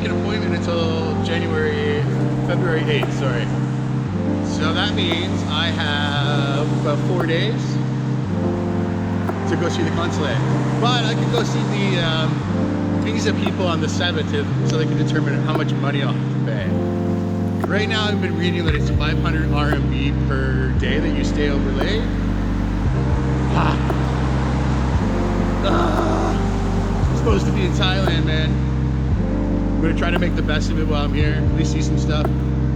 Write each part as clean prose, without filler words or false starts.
make an appointment until February 8th, sorry. So that means I have about 4 days to go see the consulate. But I could go see the visa people on the 7th so they can determine how much money I'll have to pay. Right now I've been reading that it's 500 RMB per day that you stay overlaid. I'm supposed to be in Thailand, man. I'm gonna try to make the best of it while I'm here, at least see some stuff.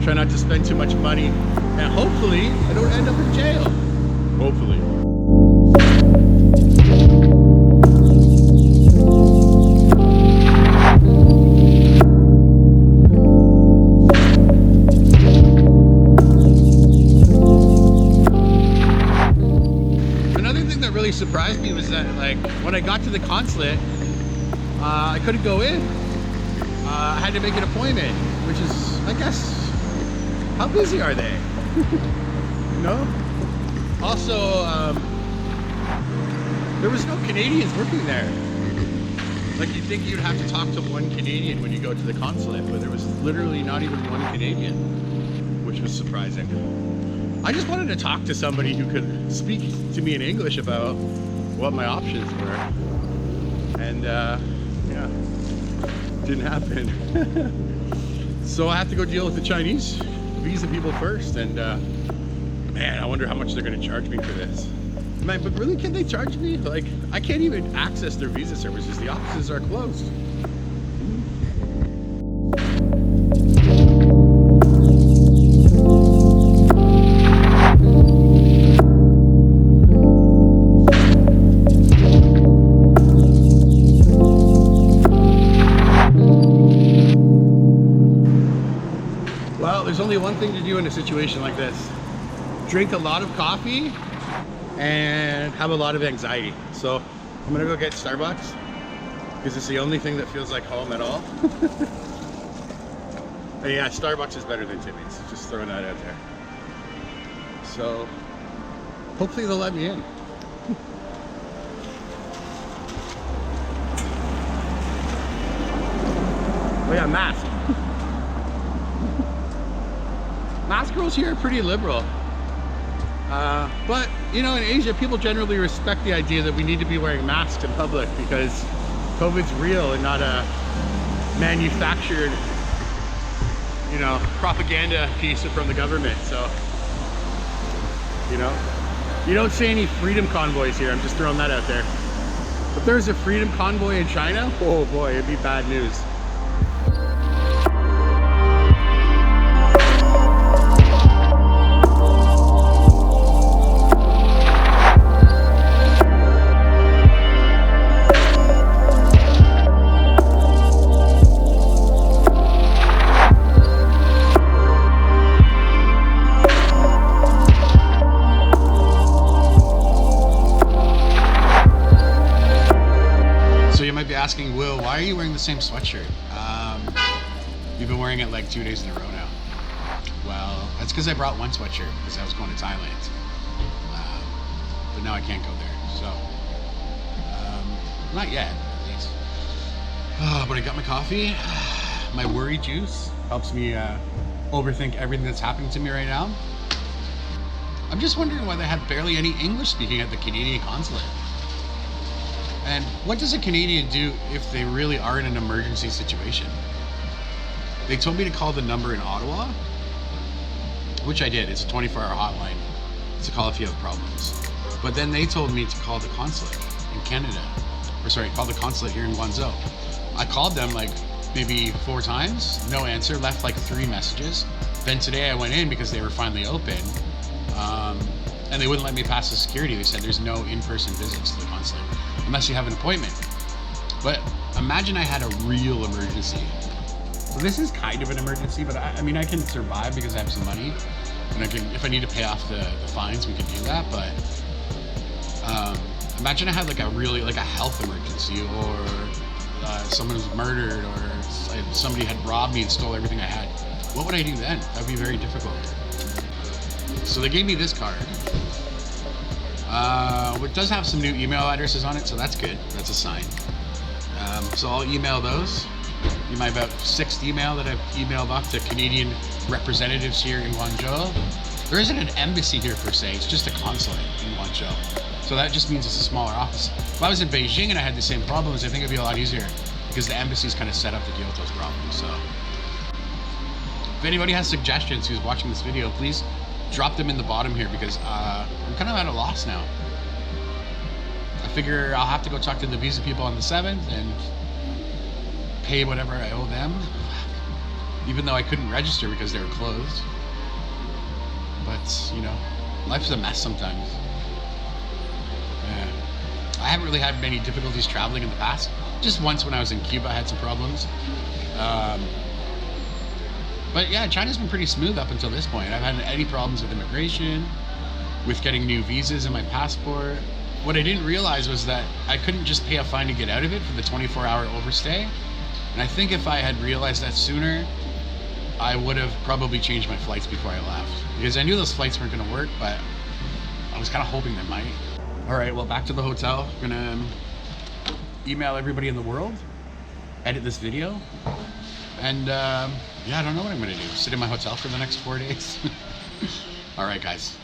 Try not to spend too much money, and hopefully I don't end up in jail. Hopefully. Another thing that really surprised me was that, like, when I got to the consulate, I couldn't go in. I had to make an appointment, which is, I guess, how busy are they? No? Also, there was no Canadians working there. Like, you'd think you'd have to talk to one Canadian when you go to the consulate, but there was literally not even one Canadian, which was surprising. I just wanted to talk to somebody who could speak to me in English about what my options were. And, yeah, didn't happen. So I have to go deal with the Chinese visa people first, and man, I wonder how much they're gonna charge me for this. Man, but really, can they charge me? Like, I can't even access their visa services. The offices are closed. There's only one thing to do in a situation like this. Drink a lot of coffee and have a lot of anxiety. So I'm gonna go get Starbucks because it's the only thing that feels like home at all. And yeah, Starbucks is better than Timmy's. Just throwing that out there. So hopefully they'll let me in. Oh yeah, mask. Mask rules here are pretty liberal. But, you know, in Asia, people generally respect the idea that we need to be wearing masks in public because COVID's real and not a manufactured, you know, propaganda piece from the government. So, you know, you don't see any freedom convoys here. I'm just throwing that out there. If there's a freedom convoy in China, oh boy, it'd be bad news. Asking, Will, why are you wearing the same sweatshirt? You've been wearing it like 2 days in a row now. Well, that's because I brought one sweatshirt because I was going to Thailand. But now I can't go there, so not yet, at least. But I got my coffee. My worry juice helps me overthink everything that's happening to me right now. I'm just wondering why they have barely any English speaking at the Canadian Consulate. And what does a Canadian do if they really are in an emergency situation? They told me to call the number in Ottawa, which I did. It's a 24-hour hotline to call if you have problems. But then they told me to call the consulate in Canada, or sorry, call the consulate here in Guangzhou. I called them like maybe 4 times, no answer, left like 3 messages. Then today I went in because they were finally open, and they wouldn't let me pass the security. They said there's no in-person visits to the consulate unless you have an appointment. But imagine I had a real emergency. So this is kind of an emergency, but I mean, I can survive because I have some money, and I can, if I need to pay off the fines, we can do that. But imagine I had like a really, like a health emergency, or someone was murdered, or somebody had robbed me and stole everything I had. What would I do then? That would be very difficult. So they gave me this card, which does have some new email addresses on it, so that's good. That's a sign. So I'll email those. my about 6th email that I've emailed off to Canadian representatives here in Guangzhou. There isn't an embassy here per se, it's just a consulate in Guangzhou. So that just means it's a smaller office. If I was in Beijing and I had the same problems, I think it'd be a lot easier because the embassy's kind of set up to deal with those problems. So if anybody has suggestions who's watching this video, please drop them in the bottom here because I'm kind of at a loss now. I figure I'll have to go talk to the visa people on the 7th and pay whatever I owe them, even though I couldn't register because they were closed. But, you know, life's a mess sometimes. I haven't really had many difficulties traveling in the past. Just once when I was in Cuba, I had some problems. But yeah, China's been pretty smooth up until this point. I haven't had any problems with immigration, with getting new visas in my passport. What I didn't realize was that I couldn't just pay a fine to get out of it for the 24-hour overstay. And I think if I had realized that sooner, I would have probably changed my flights before I left. Because I knew those flights weren't gonna work, but I was kind of hoping they might. All right, well, back to the hotel. I'm gonna email everybody in the world, edit this video, and yeah, I don't know what I'm gonna do. Sit in my hotel for the next 4 days. All right, guys.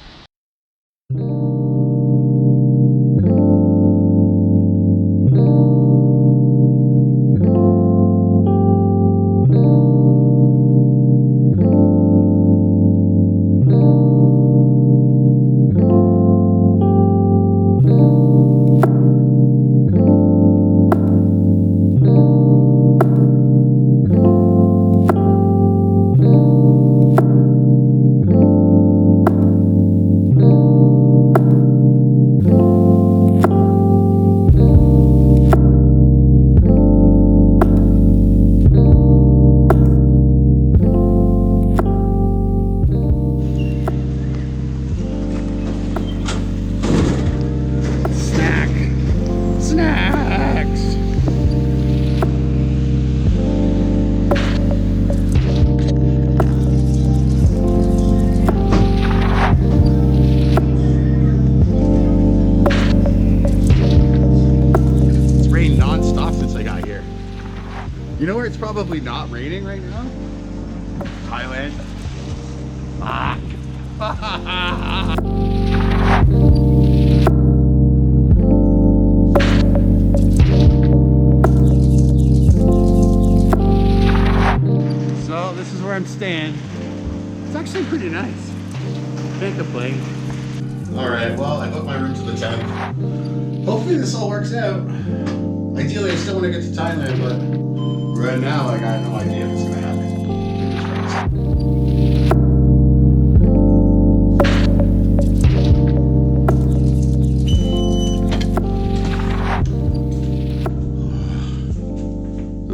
You know where it's probably not raining right now? Thailand. So this is where I'm staying. It's actually pretty nice. Can't complain. Alright, well, I booked my room to the 10th. Hopefully this all works out. Ideally, I still want to get to Thailand, but right now, I got no idea if it's going to happen.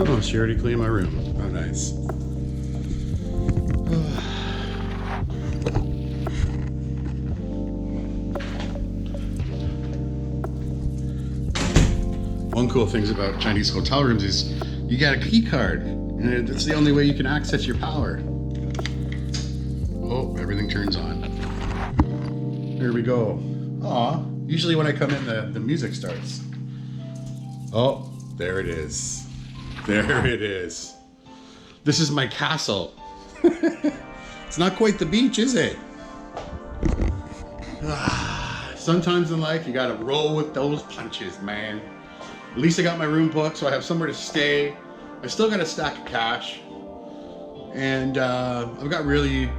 Oh, she already cleaned my room. Oh, nice. One cool thing about Chinese hotel rooms is you get a key card, and it's the only way you can access your power. Oh, everything turns on. There we go. Aw, usually when I come in, the music starts. Oh, there it is. There it is. This is my castle. It's not quite the beach, is it? Sometimes in life, you gotta roll with those punches, man. At least I got my room booked, so I have somewhere to stay. I still got a stack of cash. And I've got really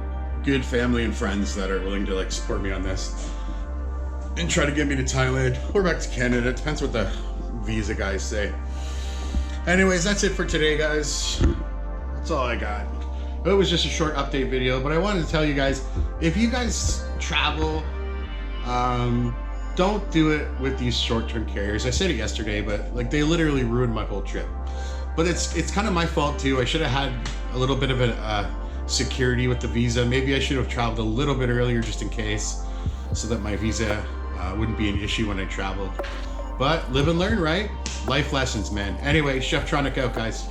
good family and friends that are willing to like support me on this and try to get me to Thailand or back to Canada. It depends what the visa guys say. Anyways, that's it for today, guys. That's all I got. It was just a short update video, but I wanted to tell you guys, if you guys travel, don't do it with these short-term carriers. I said it yesterday, but like they literally ruined my whole trip. But it's kind of my fault too. I should have had a little bit of a security with the visa. Maybe I should have traveled a little bit earlier just in case, so that my visa wouldn't be an issue when I traveled. But live and learn, right? Life lessons, man. Anyway, Chef Tronic out, guys.